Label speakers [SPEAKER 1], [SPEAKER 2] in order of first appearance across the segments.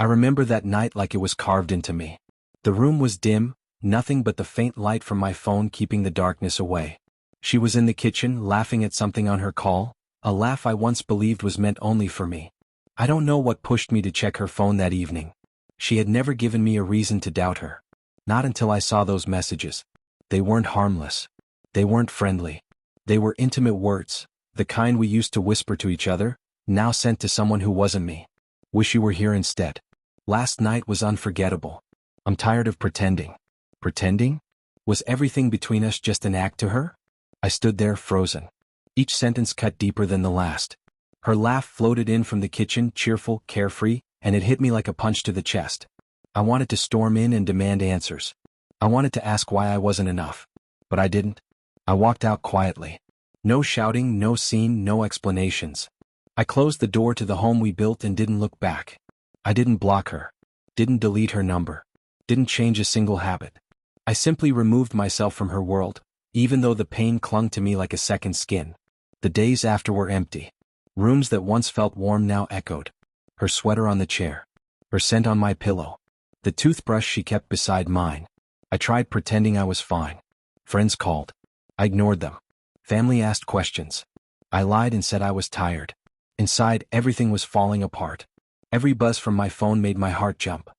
[SPEAKER 1] I remember that night like it was carved into me. The room was dim, nothing but the faint light from my phone keeping the darkness away. She was in the kitchen, laughing at something on her call, a laugh I once believed was meant only for me. I don't know what pushed me to check her phone that evening. She had never given me a reason to doubt her. Not until I saw those messages. They weren't harmless. They weren't friendly. They were intimate words, the kind we used to whisper to each other, now sent to someone who wasn't me. Wish you were here instead. Last night was unforgettable. I'm tired of pretending. Pretending? Was everything between us just an act to her? I stood there frozen. Each sentence cut deeper than the last. Her laugh floated in from the kitchen, cheerful, carefree, and it hit me like a punch to the chest. I wanted to storm in and demand answers. I wanted to ask why I wasn't enough. But I didn't. I walked out quietly. No shouting, no scene, no explanations. I closed the door to the home we built and didn't look back. I didn't block her. Didn't delete her number. Didn't change a single habit. I simply removed myself from her world, even though the pain clung to me like a second skin. The days after were empty. Rooms that once felt warm now echoed. Her sweater on the chair. Her scent on my pillow. The toothbrush she kept beside mine. I tried pretending I was fine. Friends called. I ignored them. Family asked questions. I lied and said I was tired. Inside, everything was falling apart. Every buzz from my phone made my heart jump.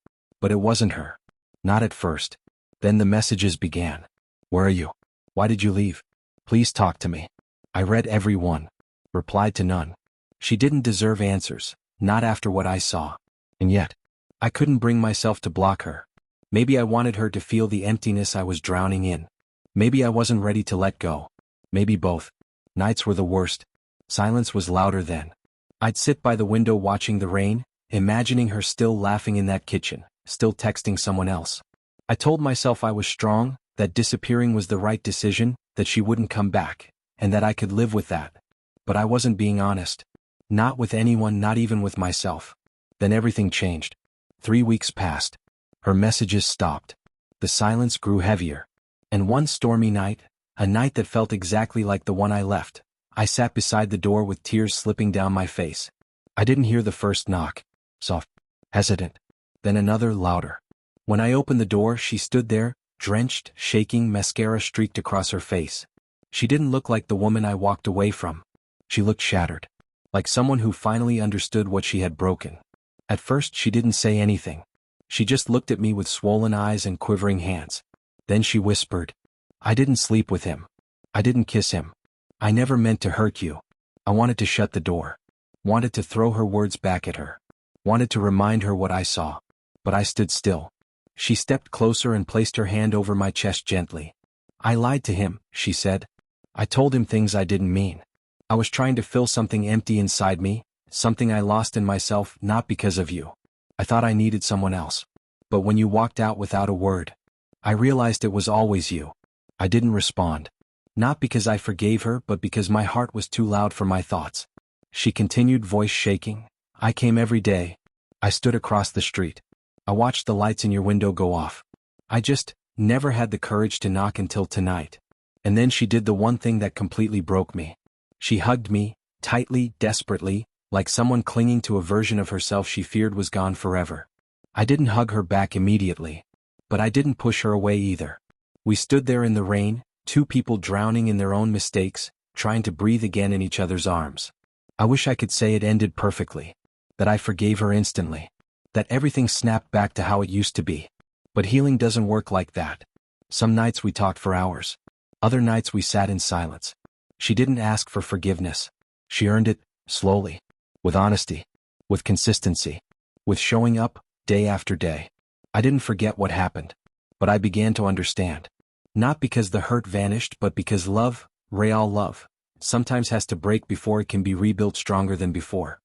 [SPEAKER 1] But it wasn't her. Not at first. Then the messages began. Where are you? Why did you leave? Please talk to me. I read every one. Replied to none. She didn't deserve answers, not after what I saw. And yet, I couldn't bring myself to block her. Maybe I wanted her to feel the emptiness I was drowning in. Maybe I wasn't ready to let go. Maybe both. Nights were the worst. Silence was louder then. I'd sit by the window watching the rain, imagining her still laughing in that kitchen, still texting someone else. I told myself I was strong, that disappearing was the right decision, that she wouldn't come back, and that I could live with that. But I wasn't being honest. Not with anyone, not even with myself. Then everything changed. 3 weeks passed. Her messages stopped. The silence grew heavier. And one stormy night, a night that felt exactly like the one I left, I sat beside the door with tears slipping down my face. I didn't hear the first knock. Soft. Hesitant. Then another, louder. When I opened the door, she stood there, drenched, shaking, mascara streaked across her face. She didn't look like the woman I walked away from. She looked shattered. Like someone who finally understood what she had broken. At first she didn't say anything. She just looked at me with swollen eyes and quivering hands. Then she whispered, I didn't sleep with him. I didn't kiss him. I never meant to hurt you. I wanted to shut the door. Wanted to throw her words back at her. Wanted to remind her what I saw. But I stood still. She stepped closer and placed her hand over my chest gently. I lied to him, she said. I told him things I didn't mean. I was trying to fill something empty inside me, something I lost in myself, not because of you. I thought I needed someone else. But when you walked out without a word, I realized it was always you. I didn't respond. Not because I forgave her, but because my heart was too loud for my thoughts. She continued, voice shaking. I came every day. I stood across the street. I watched the lights in your window go off. I just never had the courage to knock until tonight. And then she did the one thing that completely broke me. She hugged me, tightly, desperately, like someone clinging to a version of herself she feared was gone forever. I didn't hug her back immediately. But I didn't push her away either. We stood there in the rain, two people drowning in their own mistakes, trying to breathe again in each other's arms. I wish I could say it ended perfectly. That I forgave her instantly. That everything snapped back to how it used to be. But healing doesn't work like that. Some nights we talked for hours. Other nights we sat in silence. She didn't ask for forgiveness. She earned it, slowly. With honesty. With consistency. With showing up, day after day. I didn't forget what happened. But I began to understand. Not because the hurt vanished, but because love, real love, sometimes has to break before it can be rebuilt stronger than before.